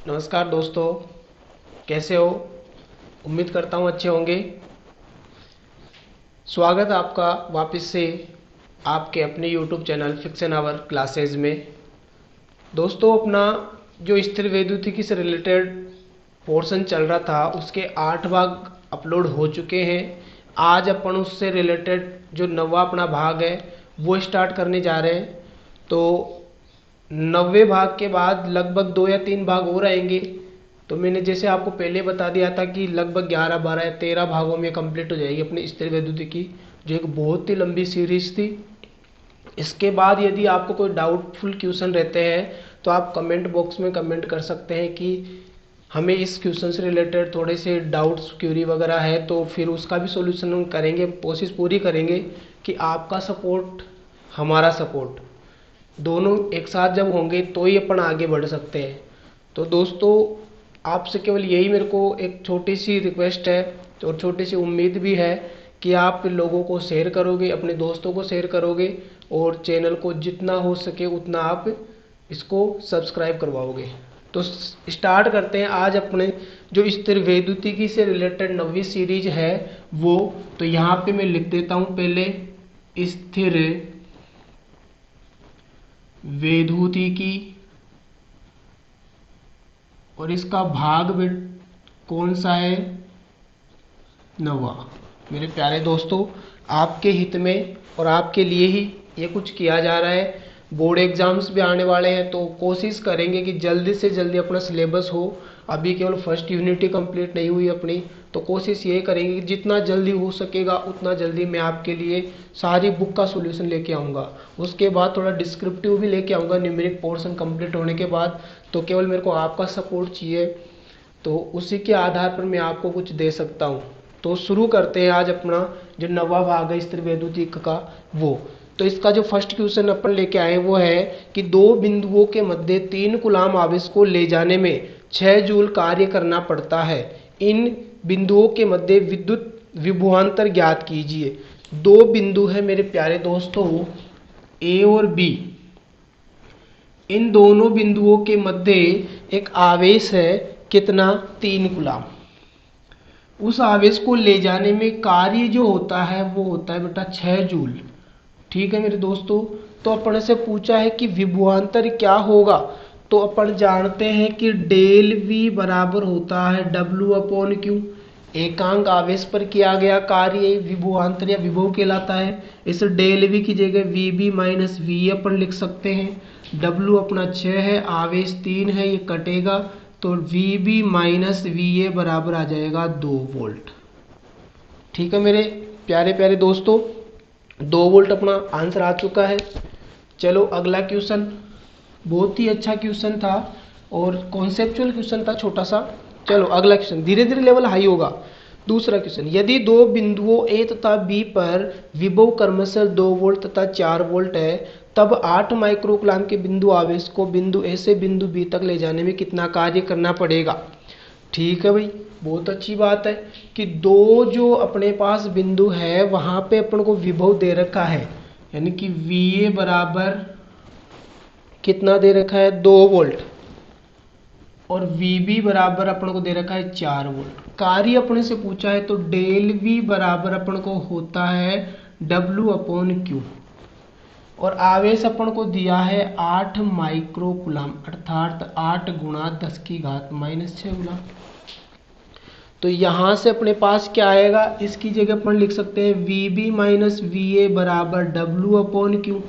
नमस्कार दोस्तों, कैसे हो? उम्मीद करता हूँ अच्छे होंगे। स्वागत है आपका वापस से आपके अपने YouTube channel fiction hour classes में। दोस्तों, अपना जो स्थिर वैद्युतिकी से रिलेटेड पोर्शन चल रहा था उसके 8 भाग अपलोड हो चुके हैं। आज अपन उससे रिलेटेड जो 9वां अपना भाग है वो स्टार्ट करने जा रहे हैं। तो 90वें भाग के बाद लगभग 2 या 3 भाग और आएंगे। तो मैंने जैसे आपको पहले बता दिया था कि लगभग 11, 12 या 13 भागों में कंप्लीट हो जाएगी अपनी स्थिर वैद्युतिकी, जो एक बहुत ही लंबी सीरीज थी। इसके बाद यदि आपको कोई डाउटफुल क्वेश्चन रहते हैं तो आप कमेंट बॉक्स में कमेंट कर सकते हैं कि हमें इस क्वेश्चन से रिलेटेड थोड़े से डाउट्स क्यूरी वगैरह है, तो फिर उसका भी सॉल्यूशन हम करेंगे। कोशिश पूरी करेंगे कि आपका सपोर्ट हमारा सपोर्ट दोनों एक साथ जब होंगे तो ही अपन आगे बढ़ सकते हैं। तो दोस्तों, आपसे केवल यही मेरे को एक छोटी सी रिक्वेस्ट है और छोटी सी उम्मीद भी है कि आप लोगों को शेयर करोगे, अपने दोस्तों को शेयर करोगे और चैनल को जितना हो सके उतना आप इसको सब्सक्राइब करवाओगे। तो स्टार्ट करते हैं आज अपने जो स्थिर वैद्युतिकी से रिलेटेड 9वीं सीरीज है वो। तो यहाँ पे मैं लिख देता हूँ पहले स्थिर वैद्युतिकी, और इसका भाग भी कौन सा है? 9वां। मेरे प्यारे दोस्तों, आपके हित में और आपके लिए ही ये कुछ किया जा रहा है। बोर्ड एग्जाम्स भी आने वाले हैं तो कोशिश करेंगे कि जल्दी से जल्दी अपना सिलेबस हो। अभी केवल फर्स्ट यूनिट ही कंप्लीट नहीं हुई अपनी, तो कोशिश ये करेंगे कि जितना जल्दी हो सकेगा उतना जल्दी मैं आपके लिए सारी बुक का सॉल्यूशन लेके आऊँगा। उसके बाद थोड़ा डिस्क्रिप्टिव भी लेके आऊँगा न्यूमेरिक पोर्शन कंप्लीट होने के बाद। तो केवल मेरे को आपका सपोर्ट चाहिए, तो उसी के आधार पर मैं आपको कुछ दे सकता हूँ। तो शुरू करते हैं आज अपना जो 9वां भाग है स्थिर वैद्युतिक का वो। तो इसका जो फर्स्ट क्वेश्चन अपन लेके आए वो है कि दो बिंदुओं के मध्य 3 कूलाम आवेश को ले जाने में 6 जूल कार्य करना पड़ता है। इन बिंदुओं के मध्य विद्युत विभवांतर ज्ञात कीजिए। दो बिंदु है मेरे प्यारे दोस्तों, ए और बी। इन दोनों बिंदुओं के मध्य एक आवेश है, कितना? 3 कूलाम। उस आवेश को ले जाने में कार्य जो होता है वो होता है बेटा 6 जूल। ठीक है मेरे दोस्तों। तो अपन से पूछा है कि विभवांतर क्या होगा, तो अपन जानते हैं कि डेल वी बराबर होता है W/Q। एकांक आवेश पर किया गया कार्य विभवांतर या विभव कहलाता है। इस डेल वी की जगह VB माइनस VA अपन लिख सकते हैं। W अपना 6 है, आवेश 3 है, ये कटेगा तो VB माइनस VA बराबर आ जाएगा 2 वोल्ट। ठीक है मेरे प्यारे प्यारे दोस्तों, 2 वोल्ट अपना आंसर आ चुका है। चलो अगला क्वेश्चन, बहुत ही अच्छा क्वेश्चन था और कॉन्सेप्चुअल क्वेश्चन था छोटा सा। चलो अगला क्वेश्चन, धीरे धीरे लेवल हाई होगा। दूसरा क्वेश्चन, यदि दो बिंदुओं ए तथा बी पर विभव क्रमशः 2 वोल्ट तथा 4 वोल्ट है, तब 8 माइक्रोकूलाम के बिंदु आवेश को बिंदु ए से बिंदु बी तक ले जाने में कितना कार्य करना पड़ेगा? ठीक है भाई, बहुत अच्छी बात है कि दो जो अपने पास बिंदु है वहां पे अपन को विभव दे रखा है, यानी कि VA बराबर कितना दे रखा है? 2 वोल्ट, और VB बराबर अपन को दे रखा है 4 वोल्ट। कार्य अपने से पूछा है तो डेल V बराबर अपन को होता है W/Q, और आवेश अपन को दिया है 8 माइक्रोकूलाम, अर्थात 8 गुणा 10 की घात -6 गुना। तो यहां से अपने पास क्या आएगा? इसकी जगह अपन लिख सकते हैं VB माइनस VA बराबर W/Q।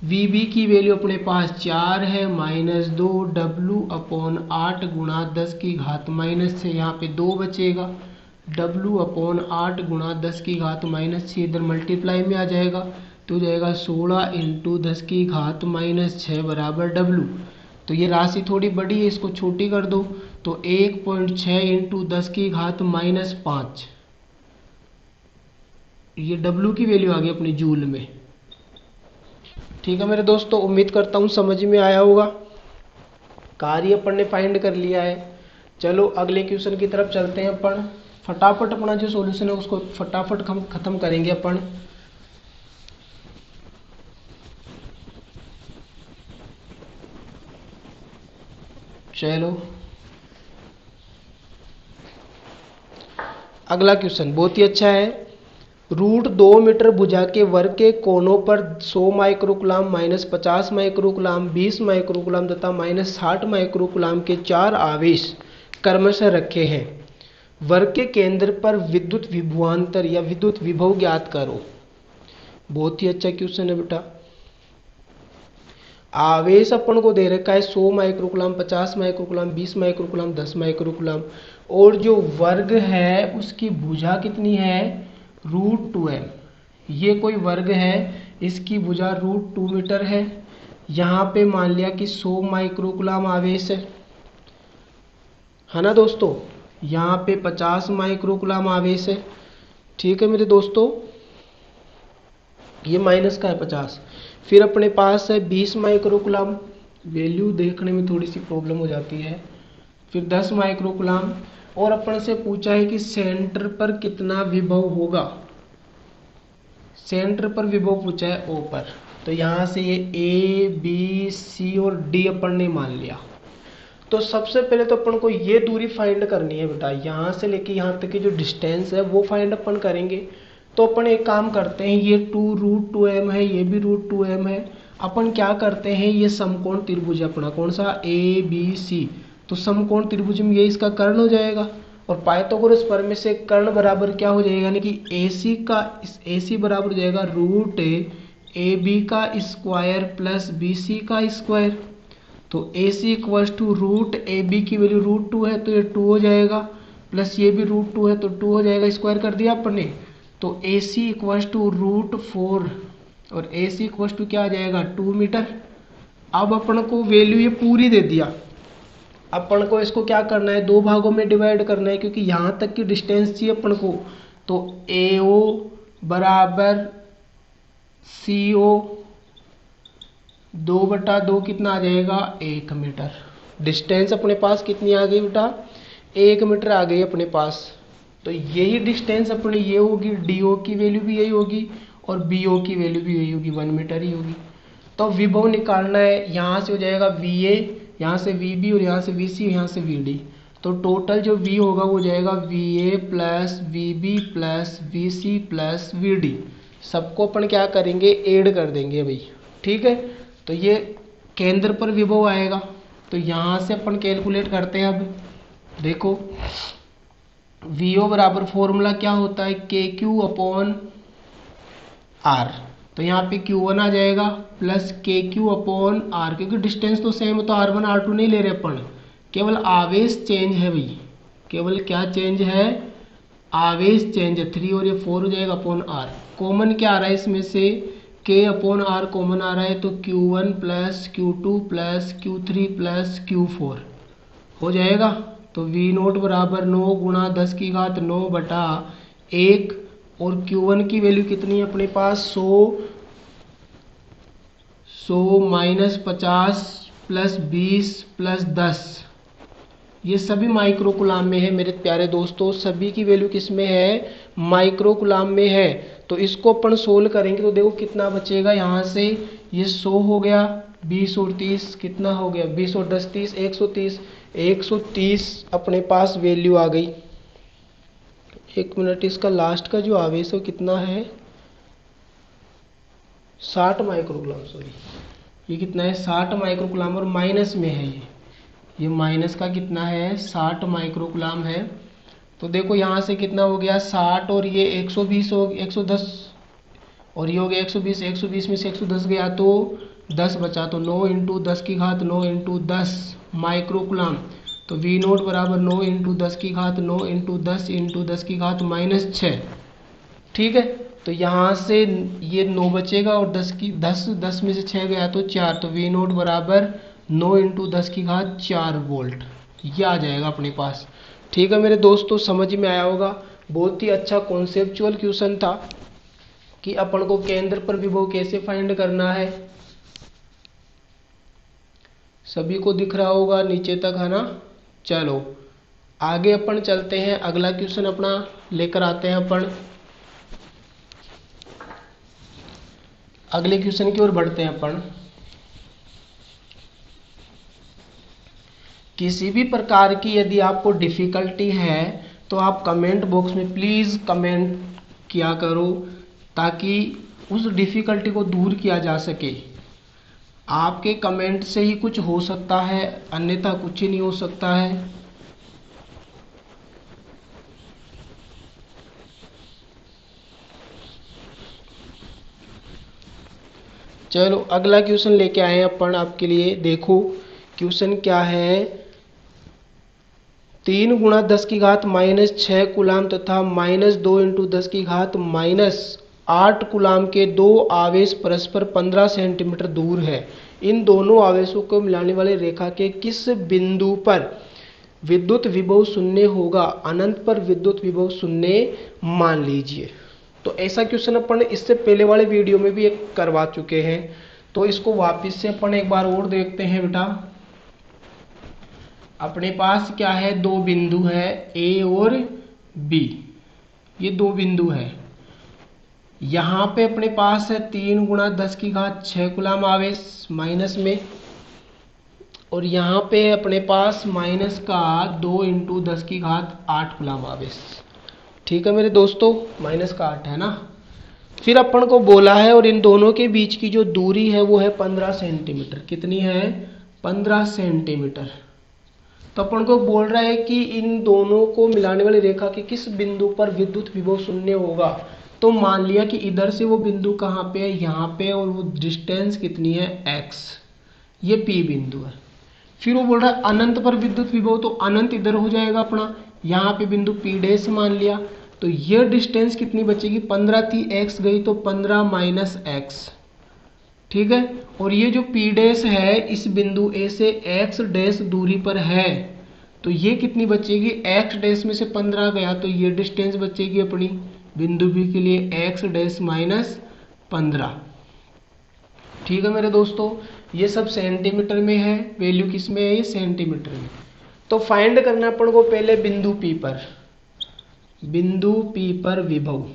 VB की वैल्यू अपने पास 4 है, -2 W/8 गुणा 10 की घात -6, यहाँ पे 2 बचेगा। W/8 गुणा 10 की घात -6 इधर मल्टीप्लाई में आ जाएगा तो जाएगा 16 × 10 की घात -6 बराबर W। तो ये राशि थोड़ी बड़ी है, इसको छोटी कर दो तो 1.6 × 10 की घात -5, ये W की वैल्यू आ गई अपनी जूल में। ठीक है मेरे दोस्तों, उम्मीद करता हूँ समझ में आया होगा। कार्य अपन ने फाइंड कर लिया है। चलो अगले क्वेश्चन की तरफ चलते हैं अपन। फटाफट अपना जो सॉल्यूशन है उसको फटाफट हम खत्म करेंगे अपन। चलो अगला क्वेश्चन बहुत ही अच्छा है। √2 मीटर भुजा के वर्ग के कोनों पर 100 माइक्रोकुलाम, -50 माइक्रोकुलाम, 20 माइक्रोकुलाम तथा -60 माइक्रोकुलाम के 4 आवेश क्रमशः रखे हैं। वर्ग के केंद्र पर विद्युत विभवांतर या विद्युत विभव ज्ञात करो। बहुत ही अच्छा क्वेश्चन है बेटा। आवेश अपन को दे रखा है 100 माइक्रोकुलाम, 50 माइक्रोकुलाम, 20 माइक्रोकुलाम, 10 माइक्रोकुलाम, और जो वर्ग है उसकी भुजा कितनी है √2m। ये कोई वर्ग है, इसकी भुजा √2 मीटर है। यहाँ पे मान लिया कि 100 माइक्रोकुलाम आवेश है ना दोस्तों। यहाँ पे 50 माइक्रोकुलाम आवेश है। ठीक है मेरे दोस्तों, ये माइनस का है 50। फिर अपने पास है 20 माइक्रोकुलाम, वैल्यू देखने में थोड़ी सी प्रॉब्लम हो जाती है। फिर 10 माइक्रोकुलाम, और अपन से पूछा है कि सेंटर पर कितना विभव होगा। सेंटर पर विभव पूछा है O पर, तो यहाँ से ये A, B, C और D अपन ने मान लिया। तो सबसे पहले तो अपन को ये दूरी फाइंड करनी है बेटा, यहाँ से लेके यहाँ तक की जो डिस्टेंस है वो फाइंड अपन करेंगे। तो अपन एक काम करते हैं, ये 2√2m है, ये भी √2m है। अपन क्या करते हैं, ये समकोण त्रिभुज अपना कौन सा ABC, तो समकोण त्रिभुज में ये इसका कर्ण हो जाएगा। और पाइथागोरस प्रमेय से कर्ण बराबर क्या हो जाएगा, यानी कि AC बराबर हो जाएगा √AB का स्क्वायर प्लस BC का स्क्वायर। तो AC इक्वल्स टू √AB की वैल्यू √2 है, तो ये 2 हो जाएगा, प्लस ये भी √2 है तो 2 हो जाएगा, स्क्वायर कर दिया अपन ने। तो AC इक्वल्स टू √4 और AC इक्वल्स टू क्या आ जाएगा 2 मीटर। अब अपन को वैल्यू ये पूरी दे दिया। अपन को इसको क्या करना है, 2 भागों में डिवाइड करना है, क्योंकि यहाँ तक की डिस्टेंस चाहिए अपन को। तो AO बराबर CO 2/2 कितना आ जाएगा 1 मीटर। डिस्टेंस अपने पास कितनी आ गई बेटा 1 मीटर आ गई अपने पास। तो यही डिस्टेंस अपनी ये होगी, DO की वैल्यू भी यही होगी और BO की वैल्यू भी यही होगी, 1 मीटर ही होगी। तो विभव निकालना है, यहाँ से हो जाएगा VA, यहाँ से VB और यहाँ से VC, यहाँ से VD। तो टोटल जो V होगा वो हो जाएगा VA plus VB plus VC plus VD। सबको अपन क्या करेंगे ऐड कर देंगे भाई, ठीक है। तो ये केंद्र पर विभव आएगा, तो यहाँ से अपन कैलकुलेट करते हैं। अब देखो VO बराबर फॉर्मूला क्या होता है KQ/R। तो यहाँ पे Q1 आ जाएगा प्लस KQ/R, क्योंकि डिस्टेंस तो सेम है तो R1 R2 नहीं ले रहे अपन, केवल आवेश चेंज है भाई। केवल क्या चेंज है, आवेश चेंज है। 3 और ये 4 हो जाएगा /R। कॉमन क्या आ रहा है इसमें से K/R कॉमन आ रहा है, तो Q1 plus Q2 plus Q3 plus Q4 हो जाएगा। तो V0 बराबर 9 गुणा 10 की घात 9/1, और Q1 की वैल्यू कितनी है अपने पास 100 माइनस 50 प्लस 20 प्लस 10, ये सभी माइक्रोकुलाम में है मेरे प्यारे दोस्तों। सभी की वैल्यू किस में है माइक्रोकुलाम में है। तो इसको अपन सोल्व करेंगे तो देखो कितना बचेगा, यहाँ से ये 100 हो गया, 20 और 30 कितना हो गया, 20 और 10 30, 130, 130 अपने पास वैल्यू आ गई। एक मिनट, इसका लास्ट का जो आवेश है कितना है 60 माइक्रोकुलाम, सॉरी ये कितना है 60 माइक्रोकुलाम, और माइनस में है ये माइनस का कितना है 60 माइक्रोकुलाम है। तो देखो यहाँ से कितना हो गया 60 और ये 120 हो 110, और ये हो गया 120, 120 में से 110 गया तो 10 बचा, तो 9 इंटू 10 की घात 9 इंटू 10 माइक्रोकुलाम। तो V0 बराबर 9 इंटू 10 की घात 9 इंटू 10 इंटू 10 की घात -6, ठीक है। तो यहाँ से ये 9 बचेगा और 10 में से 6 गया तो 4, तो V0 बराबर 9 इंटू 10 की घात 4 वोल्ट, ये आ जाएगा अपने पास। ठीक है मेरे दोस्तों, समझ में आया होगा। बहुत ही अच्छा कॉन्सेप्चुअल क्वेश्चन था कि अपन को केंद्र पर विभव कैसे फाइंड करना है। सभी को दिख रहा होगा नीचे तक, है ना। चलो आगे अपन चलते हैं, अगला क्वेश्चन अपना लेकर आते हैं अपन, अगले क्वेश्चन की ओर बढ़ते हैं अपन, किसी भी प्रकार की यदि आपको डिफ़िकल्टी है तो आप कमेंट बॉक्स में प्लीज़ कमेंट किया करो, ताकि उस डिफ़िकल्टी को दूर किया जा सके। आपके कमेंट से ही कुछ हो सकता है, अन्यथा कुछ ही नहीं हो सकता है। चलो अगला क्वेश्चन लेके आए हैं अपन आपके लिए। देखो क्वेश्चन क्या है। 3 गुणा 10 की घात -6 कूलाम तथा -2 इंटू 10 की घात -8 कूलाम के दो आवेश परस्पर 15 सेंटीमीटर दूर है। इन दोनों आवेशों को मिलाने वाली रेखा के किस बिंदु पर विद्युत विभव शून्य होगा? अनंत पर विद्युत विभव शून्य मान लीजिए। तो ऐसा क्वेश्चन अपन इससे पहले वाले वीडियो में भी एक करवा चुके हैं, तो इसको वापस से अपन एक बार और देखते हैं बेटा। अपने पास क्या है, दो बिंदु है ए और बी, ये दो बिंदु है। यहाँ पे अपने पास है 3 गुणा 10 की घात 6 कूलाम आवेश माइनस में, और यहाँ पे अपने पास माइनस का 2 इंटू 10 की घात 8 कूलाम आवेश। ठीक है मेरे दोस्तों, माइनस का 8 है ना। फिर अपन को बोला है, और इन दोनों के बीच की जो दूरी है वो है 15 सेंटीमीटर। कितनी है? 15 सेंटीमीटर। तो अपन को बोल रहा है कि इन दोनों को मिलाने वाली रेखा के किस बिंदु पर विद्युत विभव शून्य होगा। तो मान लिया कि इधर से वो बिंदु कहाँ पे है, यहाँ पे, और वो डिस्टेंस कितनी है, x। ये P बिंदु है। फिर वो बोल रहा है अनंत पर विद्युत विभव, तो अनंत इधर हो जाएगा अपना, यहाँ पे बिंदु P डैश मान लिया। तो ये डिस्टेंस कितनी बचेगी, 15 थी, x गई तो 15 माइनस x। ठीक है, और ये जो P डैश है इस बिंदु A से x डैश दूरी पर है, तो ये कितनी बचेगी, x डैश में से 15 गया तो ये डिस्टेंस बचेगी अपनी बिंदु B के लिए x डैश माइनस 15। ठीक है मेरे दोस्तों, ये सब सेंटीमीटर में है, वैल्यू किस में है, ये सेंटीमीटर में। तो फाइंड करना अपन को पहले बिंदु P पर, बिंदु P पर विभव।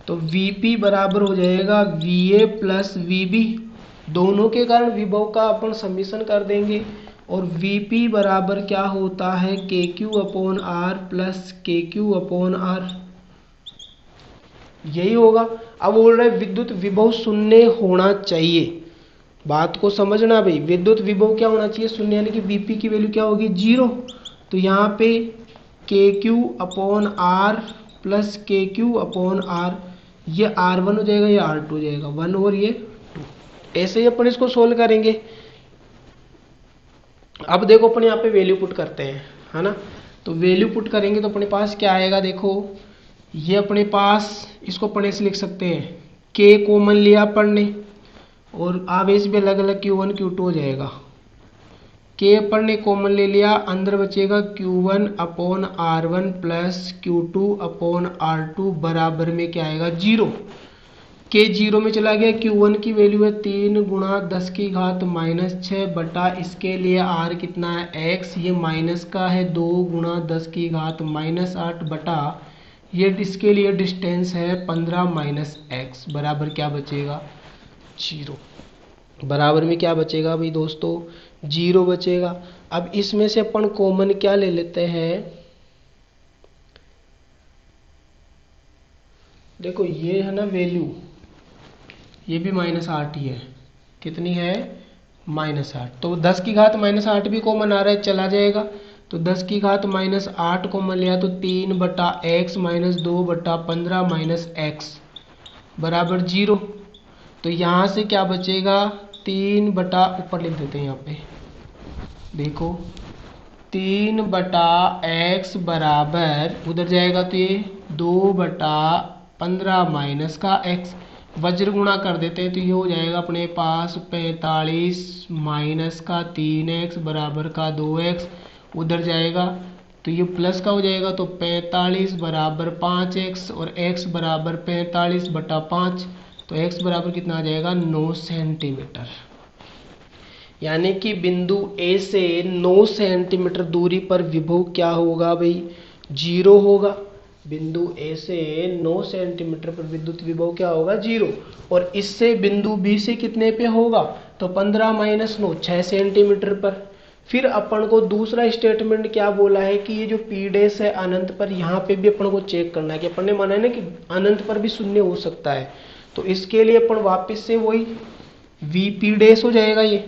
तो Vp बराबर हो जाएगा Va प्लस Vb, दोनों के कारण विभव का अपन समीशन कर देंगे, और Vp बराबर क्या होता है, KQ upon R plus KQ upon R, यही होगा। अब बोल रहे विद्युत विभव शून्य होना चाहिए, बात को समझना भाई, विद्युत विभव क्या होना चाहिए, शून्य, यानी कि Vp की वैल्यू क्या होगी, 0। तो यहाँ पे KQ upon R plus KQ upon R, ये R1 हो जाएगा, ये R2 हो जाएगा, 1 और ये 2। ऐसे ही अपन इसको सोल्व करेंगे। अब देखो अपन यहाँ पे वैल्यू पुट करते हैं, है ना। तो वैल्यू पुट करेंगे तो अपने पास क्या आएगा, देखो ये अपने पास, इसको अपन ऐसे लिख सकते हैं, K कॉमन लिया अपन ने, और आवेश भी अलग अलग Q1 Q2 हो जाएगा। K अपन ने कॉमन ले लिया, अंदर बचेगा Q1 upon R1 plus Q2 upon R2 बराबर में क्या आएगा, 0। K 0 में चला गया, Q1 की वैल्यू है 3 गुणा 10 की घात -6 बटा, इसके लिए R कितना है, x, ये माइनस का है 2 गुणा 10 की घात -8 बटा, ये इसके लिए डिस्टेंस है 15 माइनस x, बराबर क्या बचेगा, 0। बराबर में क्या बचेगा भाई दोस्तों, 0 बचेगा। अब इसमें से अपन कॉमन क्या ले लेते हैं, देखो ये है ना वैल्यू, ये भी -8 ही है, कितनी है, -8। तो 10 की घात -8 भी कॉमन आ रहा है, चला जाएगा। तो 10 की घात -8 कॉमन लिया तो 3 बटा x माइनस 2 बटा 15 माइनस x बराबर 0। तो यहाँ से क्या बचेगा, 3 बटा, ऊपर लिख देते हैं यहाँ पे, देखो 3 बटा x बराबर, उधर जाएगा तो ये 2 बटा 15 माइनस का x, वज्र गुणा कर देते हैं तो ये हो जाएगा अपने पास 45 माइनस का 3x बराबर का 2x, उधर जाएगा तो ये प्लस का हो जाएगा, तो 45 बराबर 5x, और x बराबर 45 बटा 5, तो x बराबर कितना आ जाएगा, 9 सेंटीमीटर। यानी कि बिंदु A से 9 सेंटीमीटर दूरी पर विभव क्या होगा भाई, 0 होगा। बिंदु A से 9 सेंटीमीटर पर विद्युत विभव क्या होगा, 0। और इससे बिंदु B से कितने पे होगा, तो 15 माइनस 9, 6 सेंटीमीटर पर। फिर अपन को दूसरा स्टेटमेंट क्या बोला है कि ये जो पी डैश है अनंत पर, यहाँ पे भी अपन को चेक करना है कि अपन ने माना है ना कि अनंत पर भी शून्य हो सकता है। तो इसके लिए अपन वापस से वही वी पी डैश हो जाएगा, ये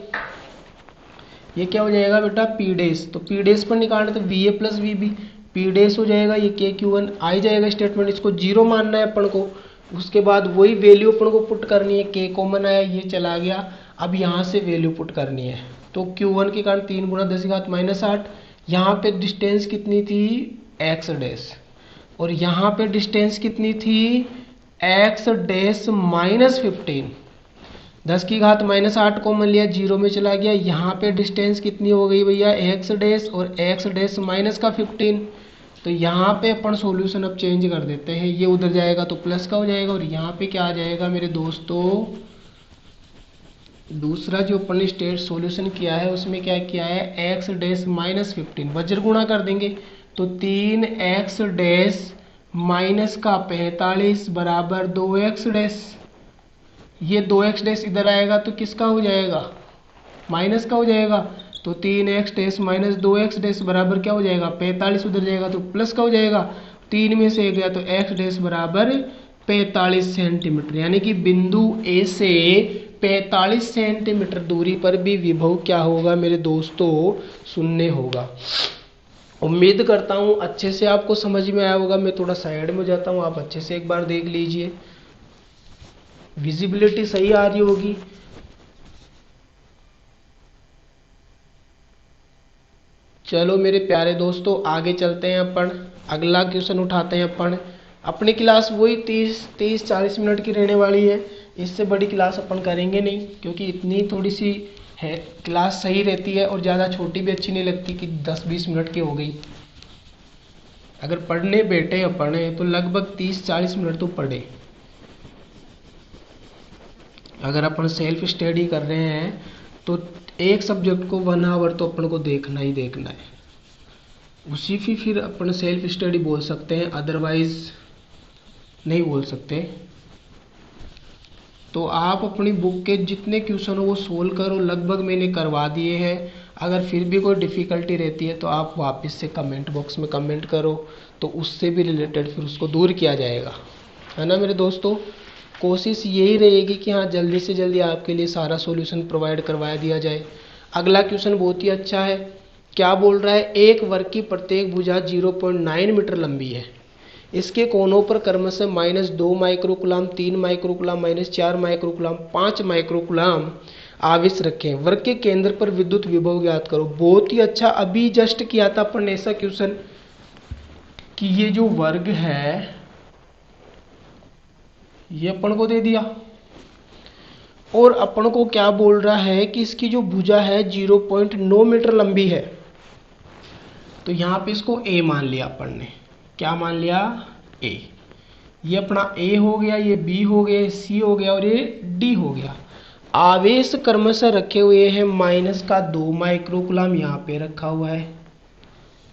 क्या हो जाएगा बेटा पी डैश। तो पी डैश पर निकालना तो V A plus V B, P dash हो जाएगा, ये के क्यू वन आ जाएगा स्टेटमेंट। इसको जीरो मानना है अपन को। उसके बाद वही वैल्यू अपन को पुट करनी है, के कॉमन आया ये चला गया, अब यहाँ से वैल्यू पुट करनी है। तो Q1 के कारण 3 गुणा 10⁻⁸, यहाँ पे डिस्टेंस कितनी थी x डैश, और यहाँ पे डिस्टेंस कितनी थी x डैश -15, 10⁻⁸ कॉमन लिया, जीरो में चला गया। यहाँ पे डिस्टेंस कितनी हो गई भैया x डैश और x डैश माइनस का 15। तो यहाँ पे अपन सॉल्यूशन अब चेंज कर देते हैं, ये उधर जाएगा तो प्लस का हो जाएगा, और यहाँ पे क्या आ जाएगा मेरे दोस्तों, दूसरा जो अपन ने स्टेट सॉल्यूशन किया है उसमें क्या किया है x डैश -15, वज्र गुणा कर देंगे तो 3x डैश माइनस का 45 बराबर 2x डैश। ये 2x डैश इधर आएगा तो किसका हो जाएगा माइनस का हो जाएगा, तो 3x dash minus 2x dash बराबर क्या हो जाएगा 45, उधर जाएगा तो प्लस का हो जाएगा, 3 में से गया तो x डैश बराबर 45 सेंटीमीटर। यानी कि बिंदु A से 45 सेंटीमीटर दूरी पर भी विभव क्या होगा मेरे दोस्तों शून्य होगा। उम्मीद करता हूँ अच्छे से आपको समझ में आया होगा। मैं थोड़ा साइड में जाता हूँ, आप अच्छे से एक बार देख लीजिए, विजिबिलिटी सही आ रही होगी। चलो मेरे प्यारे दोस्तों आगे चलते हैं, अपन अगला क्वेश्चन उठाते हैं। अपन अपनी क्लास वही 30-40 मिनट की रहने वाली है, इससे बड़ी क्लास अपन करेंगे नहीं, क्योंकि इतनी थोड़ी सी है क्लास सही रहती है, और ज़्यादा छोटी भी अच्छी नहीं लगती कि 10-20 मिनट की हो गई। अगर पढ़ने बैठे अपन तो लगभग 30-40 मिनट तो पढ़े। अगर अपन सेल्फ स्टडी कर रहे हैं तो एक सब्जेक्ट को 1 आवर तो अपन को देखना ही देखना है, उसी फिर अपन सेल्फ स्टडी बोल सकते हैं, अदरवाइज नहीं बोल सकते। तो आप अपनी बुक के जितने क्वेश्चन हो वो सोल्व करो, लगभग मैंने करवा दिए हैं। अगर फिर भी कोई डिफ़िकल्टी रहती है तो आप वापस से कमेंट बॉक्स में कमेंट करो, तो उससे भी रिलेटेड फिर उसको दूर किया जाएगा, है ना मेरे दोस्तों। कोशिश यही रहेगी कि हाँ जल्दी से जल्दी आपके लिए सारा सॉल्यूशन प्रोवाइड करवाया दिया जाए। अगला क्वेश्चन बहुत ही अच्छा है, क्या बोल रहा है, एक वर्ग की प्रत्येक भुजा 0.9 मीटर लंबी है, इसके कोनों पर क्रमशः -2 माइक्रोकुलाम, 3 माइक्रोकुलाम, -4 माइक्रोकुलाम, 5 माइक्रोकुलाम आवेश रखें, वर्ग के केंद्र पर विद्युत विभव ज्ञात करो। बहुत ही अच्छा, अभी जस्ट किया था अपन ने ऐसा क्वेश्चन कि ये जो वर्ग है ये अपन को दे दिया, और अपन को क्या बोल रहा है कि इसकी जो भुजा है 0.9 मीटर लंबी है। तो यहाँ पे इसको A मान लिया अपन ने, क्या मान लिया A। ये अपना A हो गया, ये B हो गया, ये C हो गया और ये D हो गया। आवेश क्रमशः रखे हुए हैं -2 माइक्रोकुलाम यहाँ पे रखा हुआ है,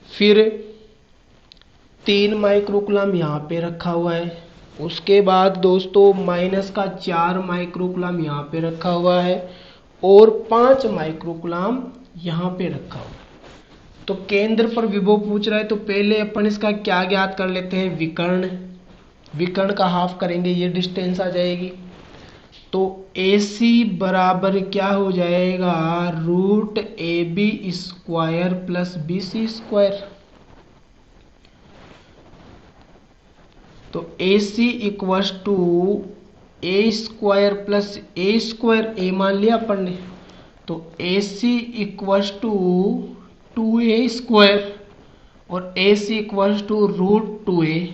फिर 3 माइक्रोकुलाम यहाँ पे रखा हुआ है, उसके बाद दोस्तों -4 माइक्रोकुलाम यहाँ पे रखा हुआ है, और 5 माइक्रोकुलाम यहाँ पे रखा हुआ है। तो केंद्र पर विभव पूछ रहा है, तो पहले अपन इसका क्या ज्ञात कर लेते हैं, विकर्ण। विकर्ण का हाफ करेंगे, ये डिस्टेंस आ जाएगी। तो AC बराबर क्या हो जाएगा, √AB² प्लस BC²। तो AC equals to A² plus A², A मान लिया अपन ने, तो AC इक्वस टू 2A² और AC इक्वल्स टू √2A,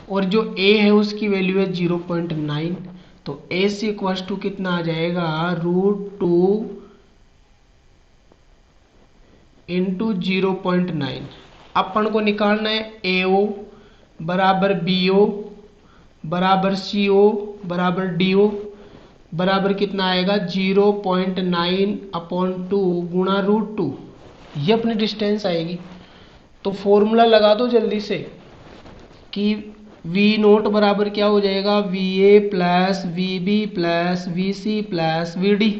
और जो A है उसकी वैल्यू है 0.9, तो AC इक्वल्स टू कितना आ जाएगा, √2 इंटू 0.9। अपन को निकालना है AO बराबर BO बराबर CO बराबर DO बराबर कितना आएगा 0.9/2 गुणा √2, ये अपनी डिस्टेंस आएगी। तो फॉर्मूला लगा दो जल्दी से कि V0 बराबर क्या हो जाएगा, VA plus VB plus VC plus VD।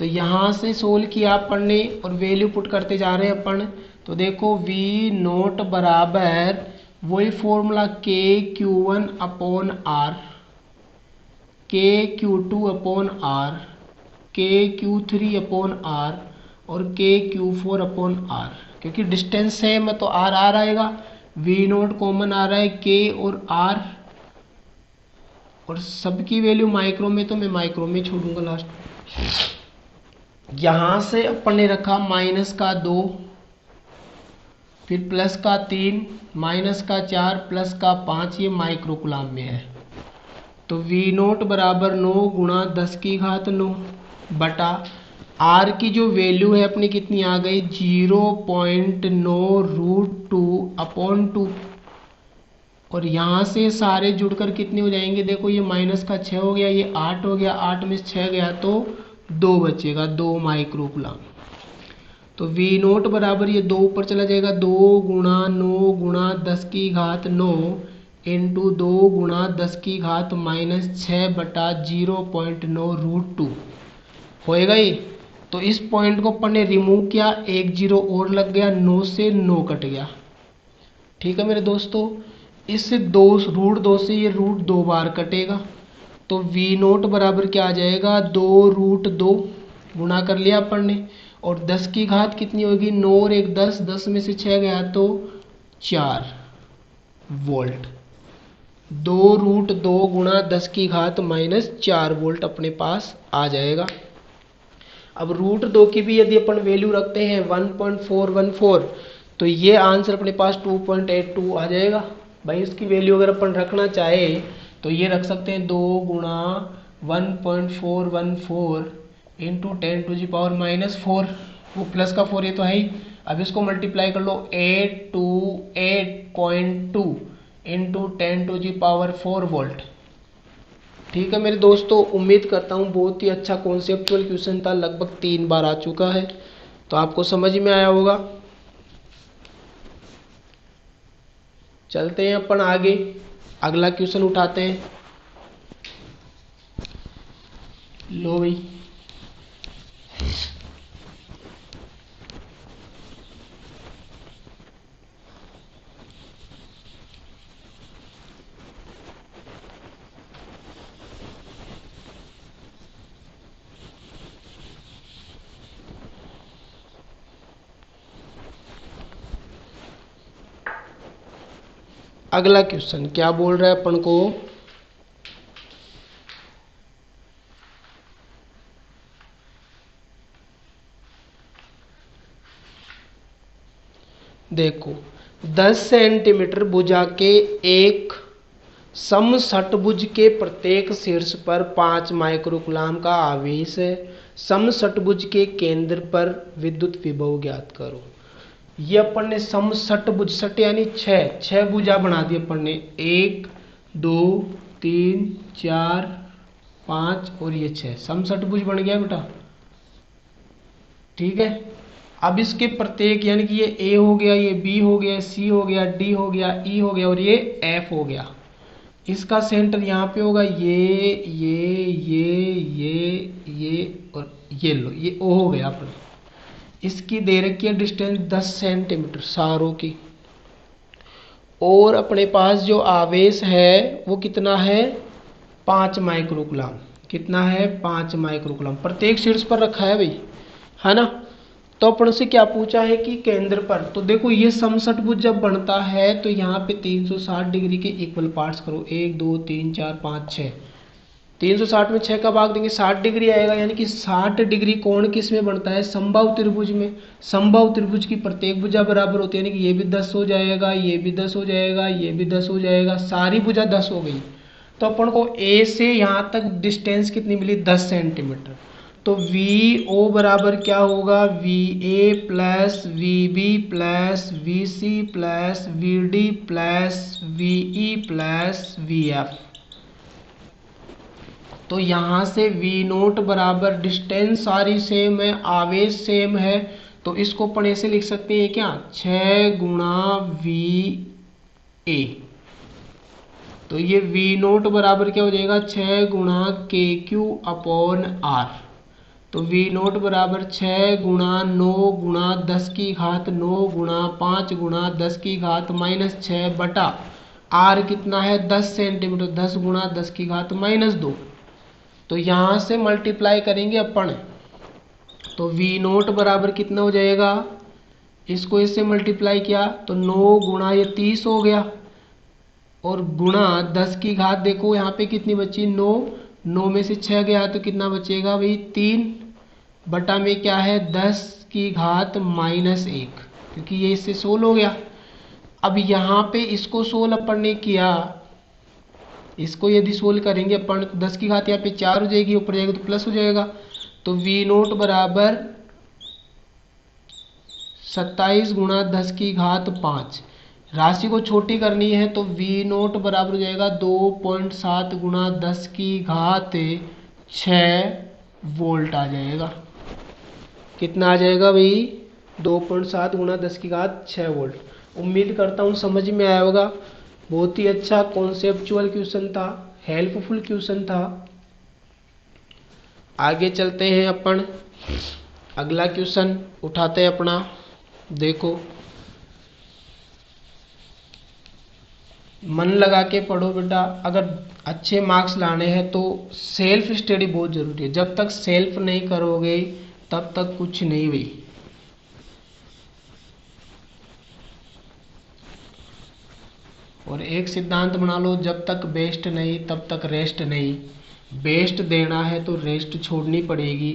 तो यहाँ से सोल्व किया अपन ने और वैल्यू पुट करते जा रहे हैं अपन। तो देखो वी नोट बराबर वही फॉर्मूला के क्यू वन अपॉन आर, के क्यू टू अपॉन आर, के क्यू थ्री अपॉन आर और के क्यू फोर अपॉन आर। क्योंकि डिस्टेंस सेम है तो आर आर आएगा, वी नोट कॉमन आ रहा है के और आर, और सबकी वैल्यू माइक्रो में तो मैं माइक्रो में छोड़ूंगा लास्ट। यहां से अपन ने रखा माइनस का 2, फिर प्लस का 3, माइनस का 4, प्लस का 5, ये माइक्रो कूलम में है। तो वी नोट बराबर 9 गुणा 10 की घात 9 बटा आर की जो वैल्यू है अपनी कितनी आ गई 0.9 रूट 2 अपॉन 2, और यहाँ से सारे जुड़कर कितने हो जाएंगे, देखो ये माइनस का 6 हो गया, ये 8 हो गया, 8 में 6 गया तो 2 बचेगा, 2 माइक्रो कूलम। तो वी नोट बराबर ये 2 ऊपर चला जाएगा, 2 गुणा 9 गुणा 10 की घात 9 इंटू 2 गुणा 10 की घात -6 बटा 0.9 रूट 2 होएगा ये। तो इस पॉइंट को अपन ने रिमूव किया, एक जीरो और लग गया, 9 से 9 कट गया। ठीक है मेरे दोस्तों, इससे रूट 2 से ये रूट 2 बार कटेगा। तो वी नोट बराबर क्या आ जाएगा 2 रूट 2 गुणा कर लिया अपन ने, और 10 की घात कितनी होगी 9 और 1 10, 10 में से 6 गया तो 4 वोल्ट। 2 रूट 2 गुणा 10 की घात -4 वोल्ट अपने पास आ जाएगा। अब रूट 2 की भी यदि अपन वैल्यू रखते हैं 1.414 तो ये आंसर अपने पास 2.82 आ जाएगा। भाई इसकी वैल्यू अगर अपन रखना चाहे तो ये रख सकते हैं 2 गुणा 1.414 इंटू 10⁻⁴, वो प्लस का 4 ये तो है ही। अब इसको मल्टीप्लाई कर लो 828.2 इंटू 10⁴ वोल्ट। ठीक है मेरे दोस्तों, उम्मीद करता हूँ बहुत ही अच्छा कॉन्सेप्चुअल क्वेश्चन था, लगभग 3 बार आ चुका है, तो आपको समझ में आया होगा। चलते हैं अपन आगे, अगला क्वेश्चन उठाते हैं। लो भाई, अगला क्वेश्चन क्या बोल रहा है अपन को, देखो 10 सेंटीमीटर भुजा के एक समषटभुज के प्रत्येक शीर्ष पर 5 माइक्रोकूलम का आवेश है। समषटभुज के केंद्र पर विद्युत विभव ज्ञात करो। ये अपन ने समषटभुज, सट यानी 6 भुजा बना दी अपन ने, 1 2 3 4 5 और ये 6 समषटभुज बन गया बेटा। ठीक है, अब इसके प्रत्येक यानी कि ये ए हो गया, ये बी हो गया, सी हो गया, डी हो गया, ई हो गया और ये एफ हो गया। इसका सेंटर यहाँ पे होगा, ये और ये लो, ये ओ हो गया अपना। इसकी दे रखी है डिस्टेंस 10 सेंटीमीटर सारों की, और अपने पास जो आवेश है वो कितना है 5 माइक्रोकूलम। कितना है 5 माइक्रोकूलम प्रत्येक शीर्ष पर रखा है भाई, है ना। तो अपन से क्या पूछा है कि केंद्र पर, तो देखो ये समषटभुज जब बनता है तो यहाँ पे 360 डिग्री के इक्वल पार्ट्स करो, 1 2 3 4 5 6, 360 में 6 का भाग देंगे 60 डिग्री आएगा, यानी कि 60 डिग्री कोण किस में बनता है समबाहु त्रिभुज में। समबाहु त्रिभुज की प्रत्येक भुजा बराबर होती है, यानी कि ये भी 10 हो जाएगा, ये भी 10 हो जाएगा, ये भी 10 हो जाएगा, सारी भुजा 10 हो गई। तो अपन को ए से यहाँ तक डिस्टेंस कितनी मिली 10 सेंटीमीटर। तो वी ओ बराबर क्या होगा, V A plus V B plus V C plus V D plus V E plus V F. तो यहाँ से वी नोट बराबर डिस्टेंस सारी सेम है, आवेश सेम है, तो इसको अपन ऐसे लिख सकते हैं क्या 6 गुणा वी ए। तो ये वी नोट बराबर क्या हो जाएगा 6 गुणा के क्यू अपॉन आर। तो वी नोट बराबर 6 गुणा 9 गुणा 10 की घात 9 गुणा 5 गुणा 10 की घात -6 बटा आर कितना है 10 सेंटीमीटर, 10 गुणा 10 की घात -2। तो यहाँ से मल्टीप्लाई करेंगे अपन, तो वी नोट बराबर कितना हो जाएगा, इसको इससे मल्टीप्लाई किया तो 9 गुणा ये 30 हो गया, और गुणा 10 की घात देखो यहाँ पे कितनी बची 9, 9 में से 6 गया तो कितना बचेगा भाई 3 बटा में क्या है 10 की घात -1, क्योंकि ये इससे सोल्व हो गया। अब यहाँ पे इसको सोल्व अपन ने किया, इसको यदि सोल्व करेंगे अपन 10 की घात यहाँ पे 4 हो जाएगी, ऊपर जाएगा तो प्लस हो जाएगा। तो वी नोट बराबर 27 गुणा 10 की घात 5। राशि को छोटी करनी है तो वी नोट बराबर हो जाएगा 2.7 गुणा 10 की घात 6 वोल्ट आ जाएगा। कितना आ जाएगा भाई 2.7 गुणा 10 की घात 6 वोल्ट। उम्मीद करता हूँ समझ में आया होगा। बहुत ही अच्छा कॉन्सेप्चुअल क्वेश्चन था, हेल्पफुल क्वेश्चन था। आगे चलते हैं अपन, अगला क्वेश्चन उठाते हैं अपना। देखो मन लगा के पढ़ो बेटा, अगर अच्छे मार्क्स लाने हैं तो सेल्फ स्टडी बहुत जरूरी है। जब तक सेल्फ नहीं करोगे तब तक कुछ नहीं हुई। और एक सिद्धांत बना लो, जब तक बेस्ट नहीं तब तक रेस्ट नहीं। बेस्ट देना है तो रेस्ट छोड़नी पड़ेगी।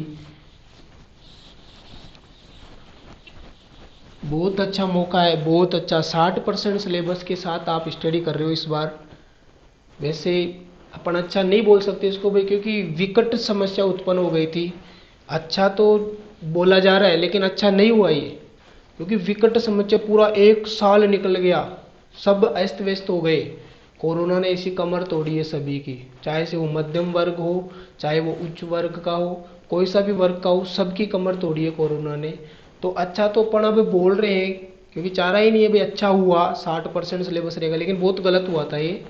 बहुत अच्छा मौका है, बहुत अच्छा। 60% सिलेबस के साथ आप स्टडी कर रहे हो इस बार। वैसे अपन अच्छा नहीं बोल सकते इसको भाई, क्योंकि विकट समस्या उत्पन्न हो गई थी। अच्छा तो बोला जा रहा है लेकिन अच्छा नहीं हुआ ये, क्योंकि विकट समस्या पूरा 1 साल निकल गया, सब अस्त व्यस्त हो गए। कोरोना ने ऐसी कमर तोड़ी है सभी की, चाहे से वो मध्यम वर्ग हो, चाहे वो उच्च वर्ग का हो, कोई सा भी वर्ग का हो, सबकी कमर तोड़ी है कोरोना ने। तो अच्छा तो अपन अब बोल रहे हैं, क्योंकि चारा ही नहीं है भाई अच्छा हुआ 60% सिलेबस रहेगा, लेकिन बहुत गलत हुआ था ये।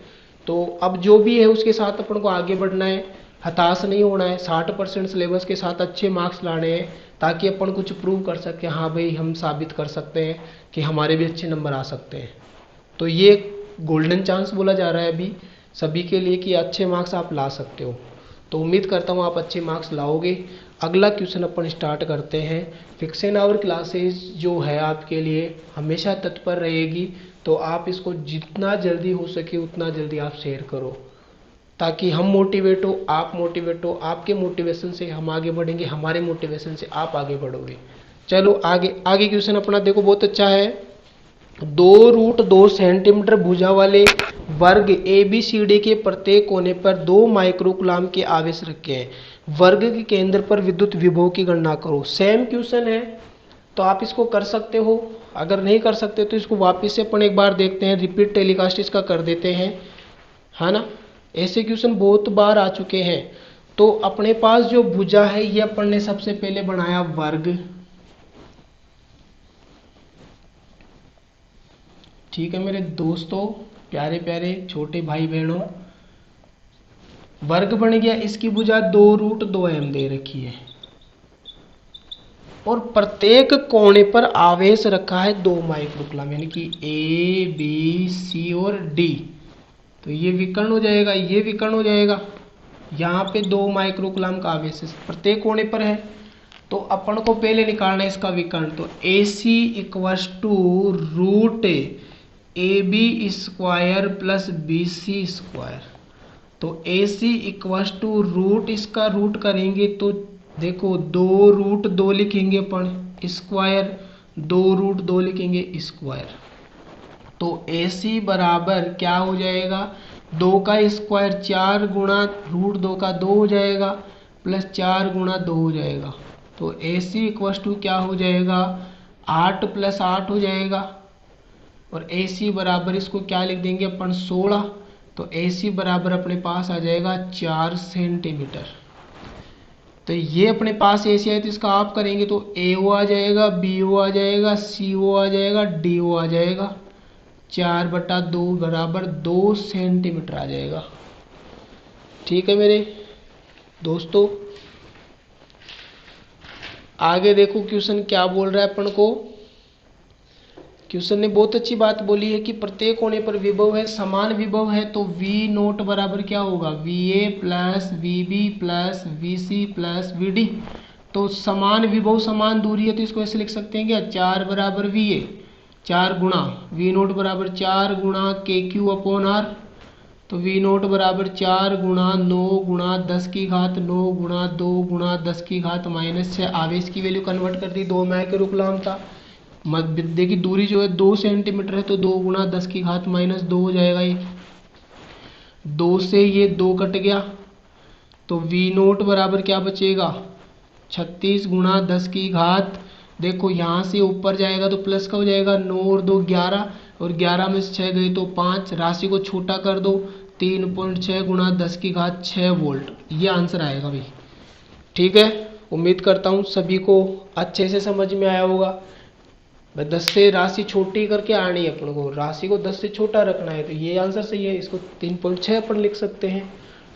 तो अब जो भी है उसके साथ अपन को आगे बढ़ना है, हताश नहीं होना है। 60% सिलेबस के साथ अच्छे मार्क्स लाने हैं, ताकि अपन कुछ प्रूव कर सकें, हाँ भाई हम साबित कर सकते हैं कि हमारे भी अच्छे नंबर आ सकते हैं। तो ये गोल्डन चांस बोला जा रहा है अभी सभी के लिए कि अच्छे मार्क्स आप ला सकते हो। तो उम्मीद करता हूँ आप अच्छे मार्क्स लाओगे। अगला क्वेश्चन अपन स्टार्ट करते हैं। फिक्शन आवर क्लासेस जो है आपके लिए हमेशा तत्पर रहेगी, तो आप इसको जितना जल्दी हो सके उतना जल्दी आप शेयर करो, ताकि हम मोटिवेट हो, आप मोटिवेट हो। आपके मोटिवेशन से हम आगे बढ़ेंगे, हमारे मोटिवेशन से आप आगे बढ़ोगे। चलो आगे आगे क्वेश्चन अपना देखो, बहुत अच्छा है। 2√2 सेंटीमीटर भुजा वाले वर्ग ABCD के प्रत्येक कोने पर 2 माइक्रोकूलम के आवेश रखे हैं। वर्ग के केंद्र पर विद्युत विभव की गणना करो। सेम क्वेश्चन है तो आप इसको कर सकते हो, अगर नहीं कर सकते तो इसको वापस से अपन एक बार देखते हैं, रिपीट टेलीकास्ट इसका कर देते हैं, है ना। ऐसे क्वेश्चन बहुत बार आ चुके हैं। तो अपने पास जो भुजा है ये अपन ने सबसे पहले बनाया वर्ग, ठीक है मेरे दोस्तों, प्यारे प्यारे छोटे भाई बहनों। वर्ग बन गया, इसकी भुजा 2√2m दे रखी है, और प्रत्येक कोने पर आवेश रखा है 2 माइक्रोकूलम, यानी कि A, B, C और D। तो ये विकर्ण हो जाएगा, ये विकर्ण हो जाएगा। यहाँ पे 2 माइक्रोकूलम का आवेश प्रत्येक कोने पर है। तो अपन को पहले निकालना है इसका विकर्ण। तो AC equals to root AB square plus BC square. तो AC इक्वल्स टू रूट, इसका रूट करेंगे तो देखो 2√2 लिखेंगे अपन, स्क्वायर 2√2 लिखेंगे स्क्वायर। तो AC बराबर क्या हो जाएगा, 2 का स्क्वायर 4 गुणा √2 का 2 हो जाएगा, प्लस 4 गुणा 2 हो जाएगा। तो AC इक्वल्स टू क्या हो जाएगा 8 + 8 हो जाएगा। और AC बराबर इसको क्या लिख देंगे अपन 16। तो AC बराबर अपने पास आ जाएगा 4 सेंटीमीटर। तो ये अपने पास AC है, तो इसका आप करेंगे तो AO आ जाएगा, BO आ जाएगा, CO आ जाएगा, DO आ जाएगा। 4/2 बराबर 2 सेंटीमीटर आ जाएगा। ठीक है मेरे दोस्तों, आगे देखो क्वेश्चन क्या बोल रहा है अपन को। क्वेश्चन ने बहुत अच्छी बात बोली है कि प्रत्येक कोने पर विभव है, समान विभव है, तो वी नोट बराबर क्या होगा, V A plus V B plus V C plus V D. तो समान विभव समान दूरी है, तो इसको ऐसे लिख सकते हैं क्या, 4 बराबर वी ए, 4 गुणा वी नोट बराबर 4 गुणा के क्यू अपॉन आर। तो वी नोट बराबर 4 गुणा 9 गुणा 10 की घात 9 गुणा 2 गुणा 10 की घात -6। आवेश की वैल्यू कन्वर्ट कर दी, 2 माइक्रो कूलम था। मध्य की दूरी जो है 2 सेंटीमीटर है, तो 2 गुणा 10 की घात -2 हो जाएगा। ये 2 से ये 2 कट गया, तो वी नोट बराबर क्या बचेगा, 36 गुणा 10 की घात, देखो यहाँ से ऊपर जाएगा तो प्लस का हो जाएगा, 9 और 2 11, और 11 में से 6 गई तो 5, राशि को छोटा कर दो, 3.6 गुणा 10 की घात 6 वोल्ट। ये आंसर आएगा भाई। ठीक है, उम्मीद करता हूँ सभी को अच्छे से समझ में आया होगा। 10 से राशि छोटी करके आनी है अपन को, राशि को 10 से छोटा रखना है, तो ये आंसर सही है। इसको 3.6 अपन लिख सकते हैं।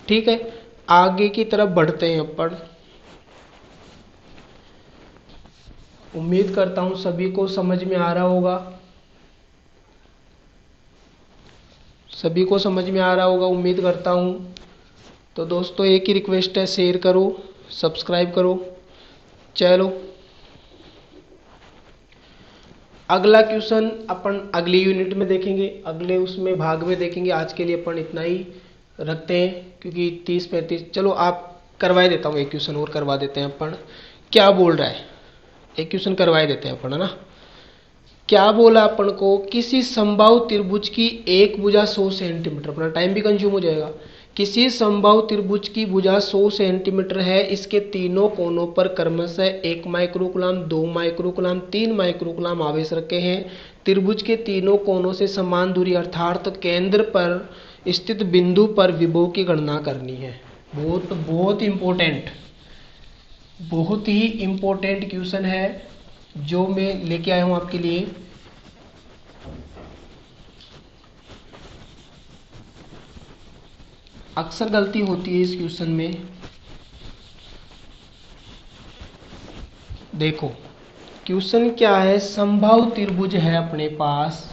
ठीक है, आगे की तरफ बढ़ते हैं अपन। उम्मीद करता हूं सभी को समझ में आ रहा होगा, सभी को समझ में आ रहा होगा, उम्मीद करता हूं। तो दोस्तों एक ही रिक्वेस्ट है, शेयर करो, सब्सक्राइब करो। चलो अगला क्वेश्चन अपन अगली यूनिट में देखेंगे, अगले उसमें भाग में देखेंगे। आज के लिए अपन इतना ही रखते हैं, क्योंकि 30-35, चलो आप करवा देता हूँ, एक क्वेश्चन और करवा देते हैं अपन। क्या बोल रहा है, एक क्वेश्चन करवा देते हैं अपन, है ना। क्या बोला अपन को, किसी समबाहु त्रिभुज की एक भुजा 100 सेंटीमीटर, अपना टाइम भी कंज्यूम हो जाएगा। किसी समबाहु त्रिभुज की भुजा 100 सेंटीमीटर है, इसके तीनों कोनों पर क्रमशः 1 माइक्रोकूलम 2 माइक्रोकूलम 3 माइक्रोकूलम आवेश रखे हैं। त्रिभुज के तीनों कोनों से समान दूरी अर्थात केंद्र पर स्थित बिंदु पर विभव की गणना करनी है। बहुत बहुत इंपॉर्टेंट, बहुत ही इंपॉर्टेंट क्वेश्चन है जो मैं लेके आया हूं आपके लिए। अक्सर गलती होती है इस क्वेश्चन में। देखो क्वेश्चन क्या है, समबाहु त्रिभुज है अपने पास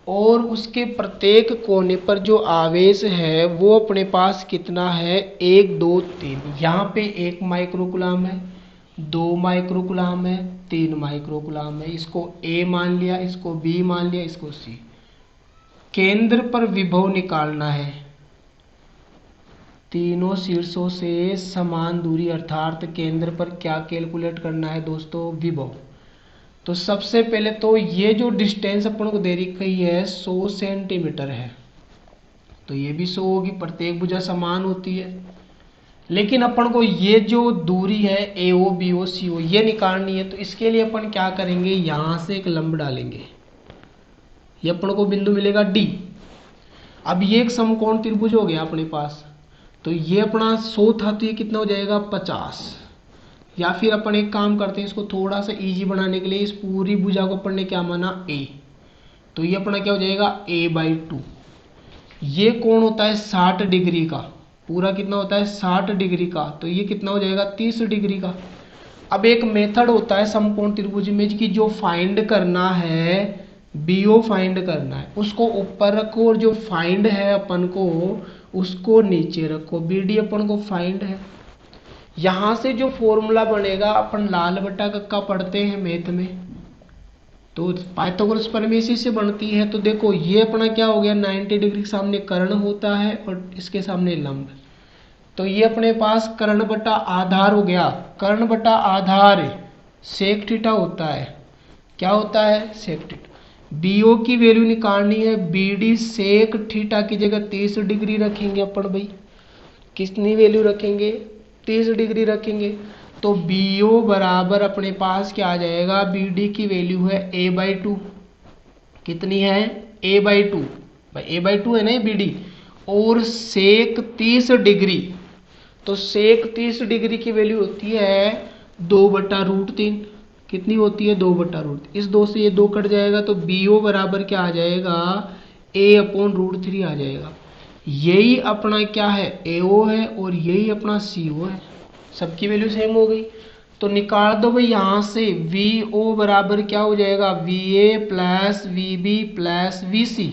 और उसके प्रत्येक कोने पर जो आवेश है वो अपने पास कितना है, 1 2 3। यहाँ पे 1 माइक्रोकूलम है, 2 माइक्रोकूलम है, 3 माइक्रोकूलम है। इसको A मान लिया, इसको B मान लिया, इसको C। केंद्र पर विभव निकालना है, तीनों शीर्षों से समान दूरी अर्थात केंद्र पर क्या कैलकुलेट करना है दोस्तों, विभव। तो सबसे पहले तो ये जो डिस्टेंस अपन को दे रखी है 100 सेंटीमीटर है, तो ये भी 100 होगी, प्रत्येक भुजा समान होती है। लेकिन अपन को ये जो दूरी है AO BO CO ये निकालनी है, तो इसके लिए अपन क्या करेंगे, यहां से एक लंब डालेंगे, ये अपन को बिंदु मिलेगा D। अब ये एक समकोण त्रिभुज हो गया अपने पास, तो ये अपना 100 था, तो ये कितना हो जाएगा 50। या फिर अपन एक काम करते हैं, इसको थोड़ा सा इजी बनाने के लिए इस पूरी भुजा को अपन ने क्या माना A, तो ये अपना क्या हो जाएगा A/2। ये कोण होता है 60 डिग्री का, पूरा कितना होता है 60 डिग्री का, तो ये कितना हो जाएगा 30 डिग्री का। अब एक मेथड होता है समकोण त्रिभुज में कि जो फाइंड करना है BO फाइंड करना है, उसको ऊपर रखो और जो फाइंड है अपन को उसको नीचे रखो। BD अपन को फाइंड है। यहां से जो फॉर्मूला बनेगा, अपन लाल बटा कक्का पढ़ते हैं मैथ में, तो पाइथागोरस प्रमेय से बनती है। तो देखो ये अपना क्या हो गया, 90 डिग्री के सामने कर्ण होता है और इसके सामने लंब, तो ये अपने पास कर्ण बटा आधार हो गया। कर्ण बटा आधार सेक थीटा होता है, क्या होता है सेक थीटा। BO की वैल्यू निकालनी है, BD सेक थीटा की जगह 30 डिग्री रखेंगे अपन भाई, कितनी वैल्यू रखेंगे 30 डिग्री रखेंगे। तो BO बराबर अपने पास क्या आ जाएगा, BD की वैल्यू है A/2, कितनी है A/2, भाई A/2 है ना BD, और सेक 30 डिग्री, तो सेक 30 डिग्री की वैल्यू होती है 2/√3, कितनी होती है 2/√3। इस 2 से ये 2 कट जाएगा, तो BO बराबर क्या आ जाएगा A/√3 आ जाएगा। यही अपना क्या है, AO है और यही अपना CO है, सबकी वैल्यू सेम हो गई। तो निकाल दो भाई यहाँ से VO बराबर क्या हो जाएगा, VA plus VB plus VC।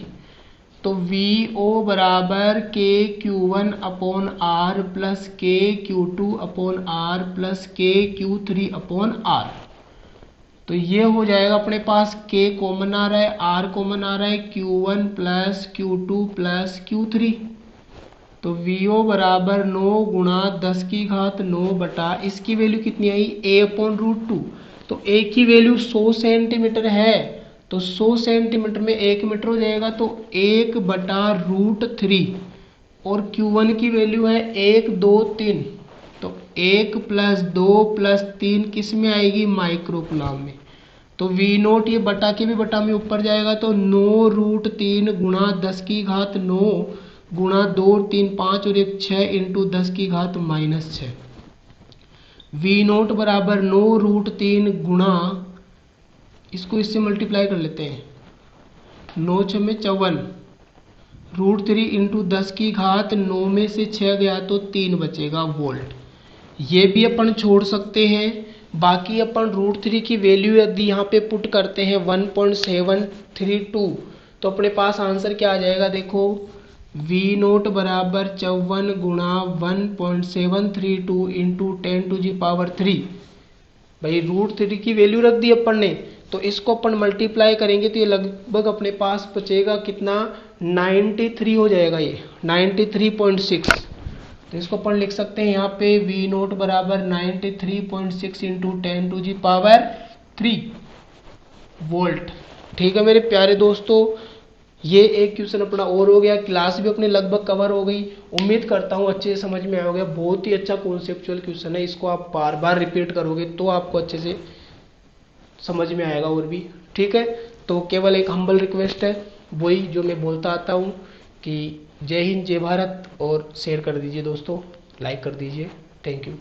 तो VO बराबर KQ1 upon R plus KQ2 upon R plus KQ3 upon R। तो ये हो जाएगा अपने पास, K कॉमन आ रहा है, R कॉमन आ रहा है, Q1 plus Q2 plus Q3। तो VO बराबर 9 गुणा 10 की घात 9 बटा इसकी वैल्यू कितनी आई, A/√2। तो A की वैल्यू 100 सेंटीमीटर है, तो 100 सेंटीमीटर में 1 मीटर हो जाएगा, तो 1/√3। और Q1 की वैल्यू है 1, 2, 3। तो 1 प्लस 2 प्लस 3 किस में आएगी, माइक्रोकुलाम में। तो V0 ये बटा के भी बटा में ऊपर जाएगा, तो 9√3 गुणा 10 की घात 9 गुणा 2, 3, 5 और 1 6 इंटू 10 की घात -6। V0 बराबर 9√3 गुणा, इसको इससे मल्टीप्लाई कर लेते हैं, 9 6 में 54, √3 इंटू 10 की घात 9 में से 6 गया तो 3 बचेगा वोल्ट। ये भी अपन छोड़ सकते हैं। बाकी अपन √3 की वैल्यू यदि यहाँ पे पुट करते हैं 1.732, तो अपने पास आंसर क्या आ जाएगा, देखो V0 बराबर 54 गुणा 1.732 इंटू 10⁻³ भाई √3 की वैल्यू रख दी अपन ने, तो इसको अपन मल्टीप्लाई करेंगे तो ये लगभग अपने पास बचेगा कितना, 93 हो जाएगा, ये 93.6। तो इसको अपन लिख सकते हैं यहाँ पे V0 बराबर 93.6 इंटू 10⁻³ वोल्ट। ठीक है मेरे प्यारे दोस्तों, ये एक क्वेश्चन अपना और हो गया, क्लास भी अपनी लगभग कवर हो गई। उम्मीद करता हूँ अच्छे से समझ में आ गया। बहुत ही अच्छा कॉन्सेप्चुअल क्वेश्चन है, इसको आप बार बार रिपीट करोगे तो आपको अच्छे से समझ में आएगा और भी। ठीक है, तो केवल एक हम्बल रिक्वेस्ट है, वही जो मैं बोलता आता हूँ कि जय हिंद जय भारत, और शेयर कर दीजिए दोस्तों, लाइक कर दीजिए। Thank you.